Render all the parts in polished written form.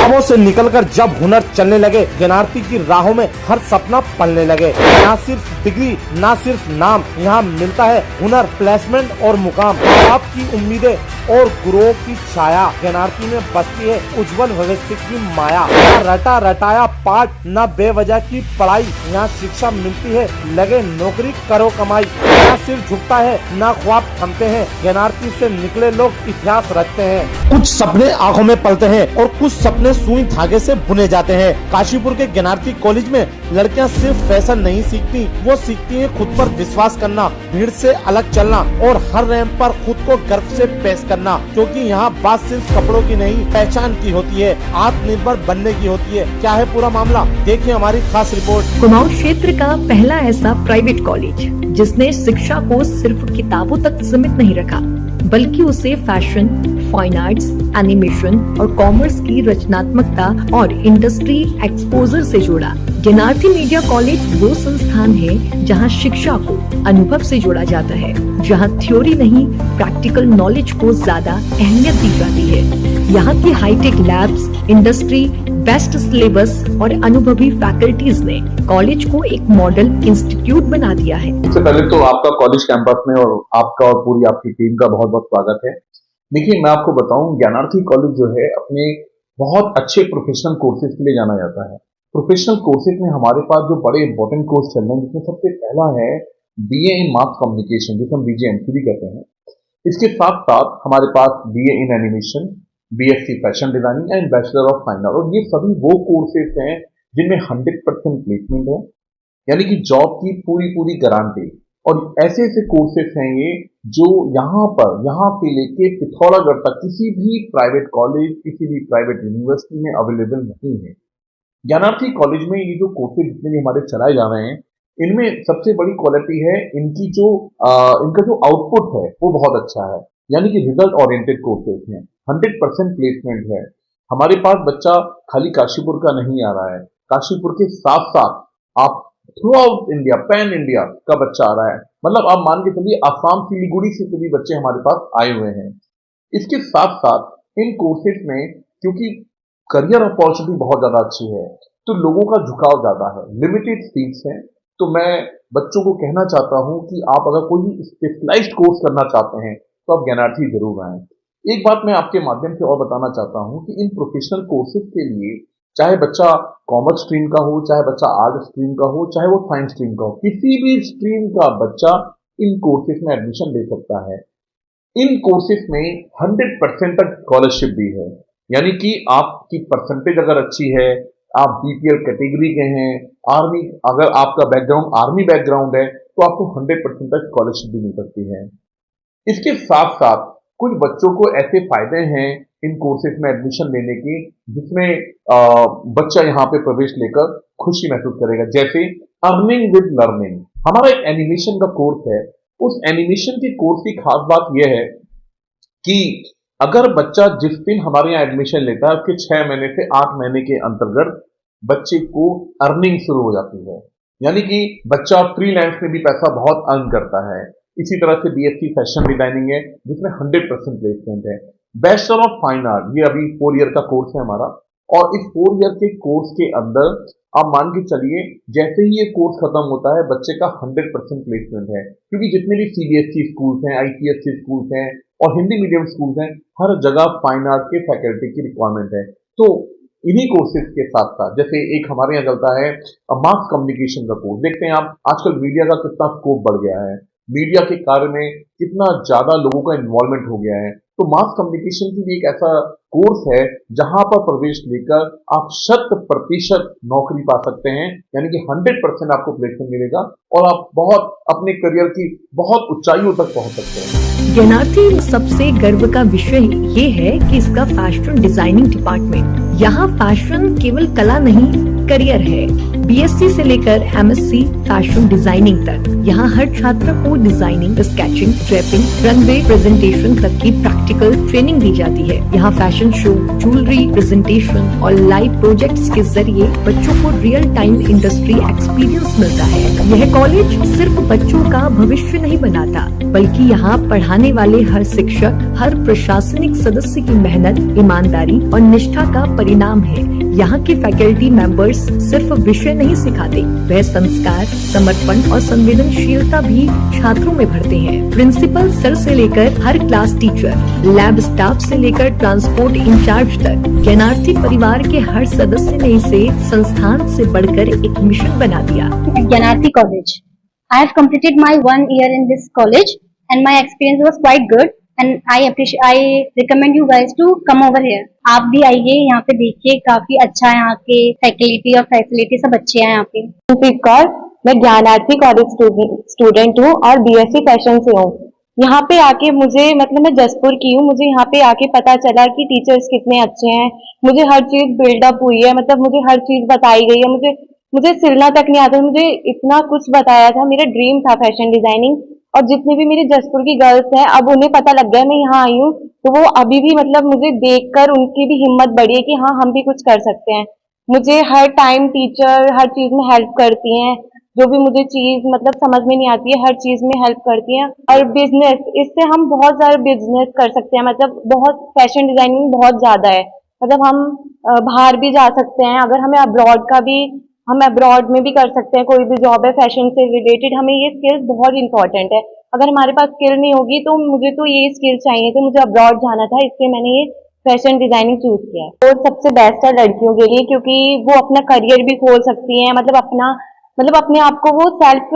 किताबों से निकलकर जब हुनर चलने लगे, ज्ञानार्थी की राहों में हर सपना पलने लगे। ना सिर्फ डिग्री, ना सिर्फ नाम, यहाँ मिलता है हुनर, प्लेसमेंट और मुकाम। आपकी उम्मीदें और गुरुओं की छाया, ज्ञानार्थी में बसती है उज्जवल भविष्य की माया। ना रटा रटाया पाठ, न बेवजह की पढ़ाई, यहाँ शिक्षा मिलती है लगे नौकरी करो कमाई। ना सिर झुकता है, ना ख्वाब थमते हैं, ज्ञानार्थी से निकले लोग इतिहास रचते हैं। कुछ सपने आंखों में पलते हैं और कुछ सपने सुई धागे से बुने जाते हैं। काशीपुर के ज्ञानार्थी कॉलेज में लड़कियां सिर्फ फैशन नहीं सीखती, वो सीखती हैं खुद पर विश्वास करना, भीड़ से अलग चलना और हर रैंप पर खुद को गर्व से पेश करना। क्योंकि यहाँ बात सिर्फ कपड़ों की नहीं, पहचान की होती है, आत्मनिर्भर बनने की होती है। क्या है पूरा मामला, देखिए हमारी खास रिपोर्ट। कुमाऊं क्षेत्र का पहला ऐसा प्राइवेट कॉलेज जिसने शिक्षा को सिर्फ किताबों तक सीमित नहीं रखा, बल्कि उसे फैशन, फाइन आर्ट्स, एनिमेशन और कॉमर्स की रचनात्मकता और इंडस्ट्री एक्सपोजर से जोड़ा। ज्ञानार्थी मीडिया कॉलेज वो संस्थान है जहां शिक्षा को अनुभव से जोड़ा जाता है, जहां थ्योरी नहीं प्रैक्टिकल नॉलेज को ज्यादा अहमियत दी जाती है। यहाँ की hitech labs, industry, best syllabus और अनुभवी फैकल्टीज ने कॉलेज को एक मॉडल इंस्टीट्यूट बना दिया है। सबसे पहले तो आपका कॉलेज कैंपस में और आपका और पूरी आपकी टीम का बहुत बहुत स्वागत है। देखिए, मैं आपको बताऊं, ज्ञानार्थी कॉलेज जो है अपने बहुत अच्छे प्रोफेशनल कोर्सेज के लिए जाना जाता है। प्रोफेशनल कोर्सेज में हमारे पास जो बड़े इंपॉर्टेंट कोर्स चल रहे हैं, जिसमें सबसे पहला है बीए इन मास कम्युनिकेशन, जिसे हम बीजेएमसी भी कहते हैं। इसके साथ साथ हमारे पास BA in animation, BSc fashion designing and bachelor of fine art, और ये सभी वो कोर्सेज हैं जिनमें 100% प्लेसमेंट है, यानी कि जॉब की पूरी गारंटी। और ऐसे ऐसे कोर्सेज हैं ये जो यहाँ से लेके पिथौरागढ़ तक किसी भी प्राइवेट कॉलेज, किसी भी प्राइवेट यूनिवर्सिटी में अवेलेबल नहीं है। ज्ञानार्थी कॉलेज में ये जो कोर्सेज जितने भी हमारे चलाए जा रहे हैं, इनमें सबसे बड़ी क्वालिटी है इनकी इनका जो आउटपुट है वो बहुत अच्छा है, यानी कि रिजल्ट ओरिएंटेड कोर्सेज हैं, 100% प्लेसमेंट है। हमारे पास बच्चा खाली काशीपुर का नहीं आ रहा है, काशीपुर के साथ साथ आप through out India, pan India का बच्चा आ रहा है। मतलब आप मान के चलिए आसाम, सिलीगुड़ी से भी बच्चे हमारे पास आए हुए हैं। इसके साथ साथ इन कोर्सेज में क्योंकि करियर अपॉर्चुनिटी बहुत ज्यादा अच्छी है, तो लोगों का झुकाव ज्यादा है, लिमिटेड सीट्स हैं। तो मैं बच्चों को कहना चाहता हूं कि आप अगर कोई स्पेशलाइज्ड कोर्स करना चाहते हैं तो आप ज्ञानार्थी जरूर आएं। एक बात मैं आपके माध्यम से और बताना चाहता हूं कि इन प्रोफेशनल कोर्सेज के लिए चाहे बच्चा कॉमर्स स्ट्रीम का हो, चाहे बच्चा आर्ट स्ट्रीम का हो, चाहे वो साइंस स्ट्रीम का हो, किसी भी स्ट्रीम का बच्चा इन कोर्सेज में एडमिशन ले सकता है। इन कोर्सेज में 100% तक स्कॉलरशिप भी है, यानी कि आपकी परसेंटेज अगर अच्छी है, आप बीपीएल कैटेगरी के हैं, आर्मी, अगर आपका बैकग्राउंड आर्मी बैकग्राउंड है, तो आपको 100% तक स्कॉलरशिप भी मिल सकती है। इसके साथ साथ कुछ बच्चों को ऐसे फायदे हैं इन कोर्सेज में एडमिशन लेने की, जिसमें बच्चा यहाँ पे प्रवेश लेकर खुशी महसूस करेगा। जैसे अर्निंग विद लर्निंग, हमारा एक एनिमेशन का कोर्स है। उस एनिमेशन के कोर्स की खास बात यह है कि अगर बच्चा जिस दिन हमारे यहाँ एडमिशन लेता है, उसके 6 महीने से 8 महीने के अंतर्गत बच्चे को अर्निंग शुरू हो जाती है, यानी कि बच्चा फ्रीलांस में भी पैसा बहुत अर्न करता है। इसी तरह से बीएससी फैशन डिजाइनिंग है, जिसमें 100% प्लेसमेंट है। बैचलर ऑफ फाइन आर्ट, ये अभी 4 ईयर का कोर्स है हमारा, और इस 4 ईयर के कोर्स के अंदर आप मान के चलिए जैसे ही ये कोर्स खत्म होता है, बच्चे का 100% प्लेसमेंट है। क्योंकि जितने भी सीबीएसई स्कूल्स हैं, आईसीएसई स्कूल्स हैं और हिंदी मीडियम स्कूल्स हैं, हर जगह फाइन आर्ट के फैकल्टी की रिक्वायरमेंट है। तो इन्हीं कोर्सेज के साथ साथ जैसे एक हमारे यहाँ चलता है मास कम्युनिकेशन का कोर्स। देखते हैं आप आजकल मीडिया का कितना स्कोप बढ़ गया है, मीडिया के कार्य में कितना ज्यादा लोगों का इन्वॉल्वमेंट हो गया है। तो मास कम्युनिकेशन की भी एक ऐसा कोर्स है जहां पर प्रवेश लेकर आप 100% नौकरी पा सकते हैं, यानी कि 100% आपको प्लेसमेंट मिलेगा और आप बहुत अपने करियर की बहुत ऊंचाइयों तक पहुंच सकते हैं। ज्ञानार्थी सबसे गर्व का विषय ये है कि इसका फैशन डिजाइनिंग डिपार्टमेंट, यहाँ फैशन केवल कला नहीं करियर है। बीएससी से लेकर एमएससी फैशन डिजाइनिंग तक यहाँ हर छात्र को designing, sketching, draping, runway presentation तक की प्रैक्टिकल ट्रेनिंग दी जाती है। यहाँ फैशन शो, ज्वेलरी प्रेजेंटेशन और लाइव प्रोजेक्ट्स के जरिए बच्चों को रियल टाइम इंडस्ट्री एक्सपीरियंस मिलता है। यह कॉलेज सिर्फ बच्चों का भविष्य नहीं बनाता, बल्कि यहाँ पढ़ाने वाले हर शिक्षक, हर प्रशासनिक सदस्य की मेहनत, ईमानदारी और निष्ठा का परिणाम है। यहाँ के फैकल्टी मेंबर्स सिर्फ विषय नहीं सिखाते, वह संस्कार, समर्पण और संवेदनशीलता भी छात्रों में भरते हैं। प्रिंसिपल सर से लेकर हर क्लास टीचर, लैब स्टाफ से लेकर ट्रांसपोर्ट इंचार्ज तक ज्ञानार्थी परिवार के हर सदस्य ने इसे संस्थान से बढ़कर एक मिशन बना दिया। Gyanarthi College. I have completed my 1 year in this college and my experience was quite good and I recommend you guys to come over here. आप भी आइए, यहाँ पे देखिए, काफी अच्छा है यहाँ के फैकल्टी और फैसिलिटी सब अच्छे हैं यहाँ पे। कौर, मैं ज्ञानार्थी कॉलेज स्टूडेंट हूँ और बीएससी फैशन से हूँ। यहाँ पे आके मुझे मैं जसपुर की हूँ, मुझे यहाँ पे आके पता चला कि टीचर्स कितने अच्छे हैं, मुझे हर चीज बिल्डअप हुई है, मुझे हर चीज बताई गई है, मुझे सिलना तक नहीं आता, मुझे इतना कुछ बताया था। मेरा ड्रीम था फैशन डिजाइनिंग, और जितनी भी मेरी जसपुर की गर्ल्स हैं अब उन्हें पता लग गया मैं यहाँ आई हूँ, तो वो अभी भी मुझे देखकर उनकी भी हिम्मत बढ़ी है कि हाँ हम भी कुछ कर सकते हैं। मुझे हर टाइम टीचर हर चीज में हेल्प करती हैं, जो भी मुझे चीज समझ में नहीं आती है हर चीज में हेल्प करती हैं। और बिजनेस, इससे हम बहुत सारे बिजनेस कर सकते हैं, बहुत फैशन डिजाइनिंग बहुत ज्यादा है, हम बाहर भी जा सकते हैं, अगर हमें अब्रॉड का भी, हम अब्रॉड में भी कर सकते हैं कोई भी जॉब है फैशन से रिलेटेड। हमें ये स्किल्स बहुत इंपॉर्टेंट है, अगर हमारे पास स्किल नहीं होगी तो मुझे तो ये स्किल चाहिए थे, मुझे अब्रॉड जाना था, इसलिए मैंने ये फैशन डिजाइनिंग चूज किया है। और सबसे बेस्ट है लड़कियों के लिए, क्योंकि वो अपना करियर भी खोल सकती हैं, अपने आप को वो सेल्फ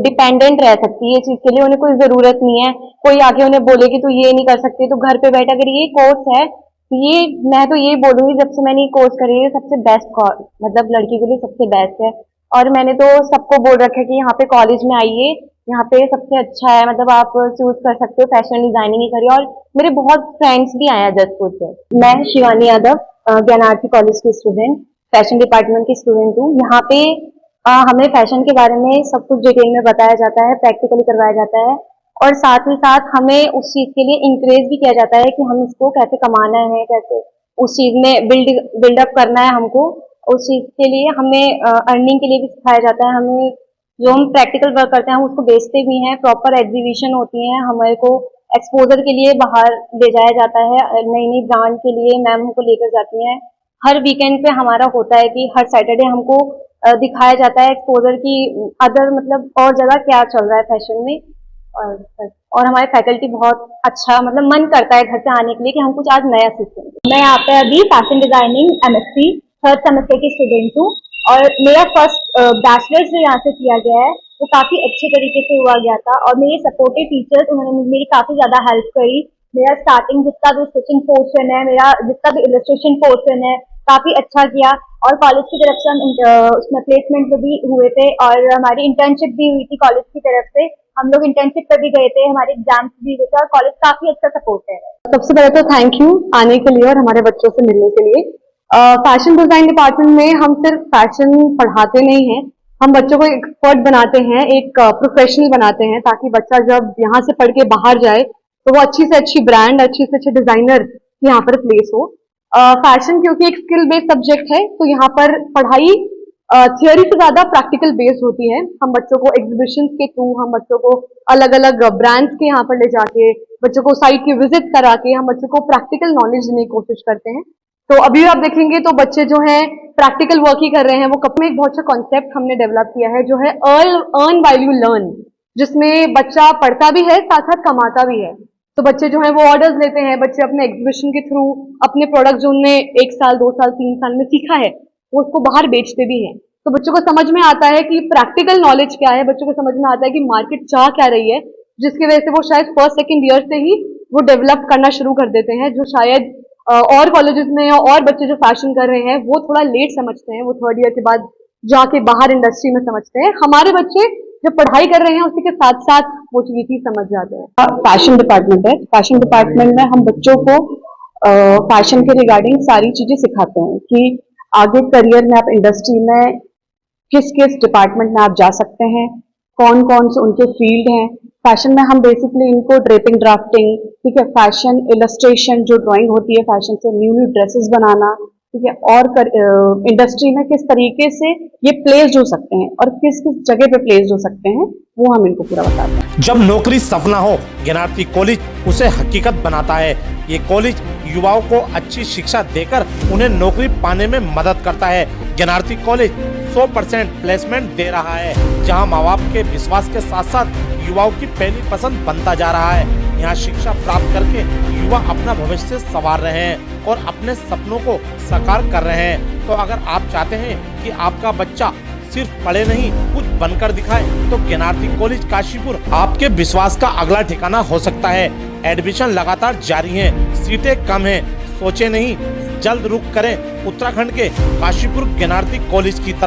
डिपेंडेंट रह सकती है। इस चीज के लिए उन्हें कोई जरूरत नहीं है कोई आके उन्हें बोले कि तू ये नहीं कर सकती, तो घर पे बैठे अगर ये कोर्स है, ये मैं तो ये बोलूंगी जब से मैंने ये कोर्स करी है सबसे बेस्ट लड़की के लिए सबसे बेस्ट है। और मैंने तो सबको बोल रखा है कि यहाँ पे कॉलेज में आइए, यहाँ पे सबसे अच्छा है, आप चूज कर सकते हो फैशन डिजाइनिंग ही करिए। और मेरे बहुत फ्रेंड्स भी आए हैं जसपुर से। मैं शिवानी यादव, ज्ञानार्थी कॉलेज की स्टूडेंट, फैशन डिपार्टमेंट की स्टूडेंट हूँ। यहाँ पे हमें फैशन के बारे में सब कुछ डिटेल में बताया जाता है, प्रैक्टिकली करवाया जाता है, और साथ ही साथ हमें उस चीज के लिए इंकरेज भी किया जाता है कि हम इसको कैसे कमाना है, कैसे उस चीज में बिल्डअप करना है हमको। उस चीज के लिए हमें अर्निंग के लिए भी सिखाया जाता है। हमें जो हम प्रैक्टिकल वर्क करते हैं हम उसको बेचते भी हैं, प्रॉपर एग्जीबिशन होती हैं, हमारे को एक्सपोजर के लिए बाहर ले जाया जाता है, नई नई ब्रांड के लिए मैम हमको लेकर जाती हैं। हर वीकेंड पे हमारा होता है कि हर सैटरडे हमको दिखाया जाता है एक्सपोजर की अदर और जगह क्या चल रहा है फैशन में। और हमारे फैकल्टी बहुत अच्छा मन करता है घर से आने के लिए कि हम कुछ आज नया सीखें। मैं यहाँ पे अभी fashion designing MSc 3rd semester की स्टूडेंट हूँ, और मेरा फर्स्ट बैचलर्स जो यहाँ से किया गया है वो काफी अच्छे तरीके से हुआ गया था, और मेरे सपोर्टिव टीचर्स उन्होंने मेरी काफी ज्यादा हेल्प करी। मेरा स्टार्टिंग जितना भी स्टिचिंग पोर्शन है, मेरा जितना भी इलस्ट्रेशन पोर्शन है, काफी अच्छा किया। और कॉलेज की तरफ से हम उसमें प्लेसमेंट भी हुए थे, और हमारी इंटर्नशिप भी हुई थी कॉलेज की तरफ से। हम लोग इंटर्नशिप पर भी गए थे, हमारे एग्जाम्स भी हुए थे, और कॉलेज काफी अच्छा सपोर्ट है। सबसे पहले तो थैंक यू आने के लिए और हमारे बच्चों से मिलने के लिए। फैशन डिजाइन डिपार्टमेंट में हम सिर्फ फैशन पढ़ाते नहीं हैं, हम बच्चों को एक्सपर्ट बनाते हैं, एक प्रोफेशनल बनाते हैं, ताकि बच्चा जब यहाँ से पढ़ के बाहर जाए तो वो अच्छी से अच्छी ब्रांड, अच्छी से अच्छे डिजाइनर यहाँ पर प्लेस हो। फैशन क्योंकि एक स्किल बेस्ड सब्जेक्ट है, तो यहाँ पर पढ़ाई थियोरी से ज्यादा प्रैक्टिकल बेस्ड होती है। हम बच्चों को एग्जीबिशन के थ्रू, हम बच्चों को अलग अलग ब्रांड्स के यहाँ पर ले जाके, बच्चों को साइट की विजिट करा के हम बच्चों को प्रैक्टिकल नॉलेज देने की कोशिश करते हैं। तो अभी आप देखेंगे तो बच्चे जो हैं प्रैक्टिकल वर्क ही कर रहे हैं। वो कब में एक बहुत अच्छा कॉन्सेप्ट हमने डेवलप किया है जो है अर्न व्हाइल यू लर्न, जिसमें बच्चा पढ़ता भी है साथ साथ कमाता भी है। तो बच्चे जो है वो ऑर्डर्स लेते हैं, बच्चे अपने एग्जीबिशन के थ्रू अपने प्रोडक्ट जो उन्होंने 1 साल 2 साल 3 साल में सीखा है वो उसको बाहर बेचते भी हैं। तो बच्चों को समझ में आता है कि प्रैक्टिकल नॉलेज क्या है, बच्चों को समझ में आता है कि मार्केट चाह क्या रही है, जिसकी वजह से वो शायद 1st 2nd ईयर से ही वो डेवलप करना शुरू कर देते हैं, जो शायद और कॉलेजेस में और बच्चे जो फैशन कर रहे हैं वो थोड़ा लेट समझते हैं, वो 3rd ईयर के बाद जाके बाहर इंडस्ट्री में समझते हैं। हमारे बच्चे जो पढ़ाई कर रहे हैं उसी के साथ साथ वो चीज समझ जाते हैं। फैशन डिपार्टमेंट है, फैशन डिपार्टमेंट में हम बच्चों को फैशन के रिगार्डिंग सारी चीजें सिखाते हैं कि आगे करियर में आप इंडस्ट्री में किस किस डिपार्टमेंट में आप जा सकते हैं, कौन कौन से उनके फील्ड हैं। फैशन में हम बेसिकली इनको ड्रेपिंग, ड्राफ्टिंग, ठीक है, फैशन इलस्ट्रेशन जो ड्राइंग होती है फैशन से, न्यू ड्रेसेस बनाना, ठीक है, और इंडस्ट्री में किस तरीके से ये प्लेस्ड हो सकते हैं और किस किस जगह पे प्लेस्ड हो सकते हैं, वो हम इनको पूरा बताते हैं। जब नौकरी सपना हो, ज्ञानार्थी कॉलेज उसे हकीकत बनाता है। ये कॉलेज युवाओं को अच्छी शिक्षा देकर उन्हें नौकरी पाने में मदद करता है। ज्ञानार्थी कॉलेज 100% प्लेसमेंट दे रहा है, जहां माँ बाप के विश्वास के साथ साथ युवाओं की पहली पसंद बनता जा रहा है। यहाँ शिक्षा प्राप्त करके युवा अपना भविष्य संवार रहे हैं और अपने सपनों को साकार कर रहे हैं। तो अगर आप चाहते हैं कि आपका बच्चा सिर्फ पढ़े नहीं, कुछ बनकर दिखाए, तो ज्ञानार्थी कॉलेज काशीपुर आपके विश्वास का अगला ठिकाना हो सकता है। एडमिशन लगातार जारी है, सीटें कम हैं, सोचे नहीं, जल्द रुख करें उत्तराखंड के काशीपुर ज्ञानार्थी कॉलेज की तरफ।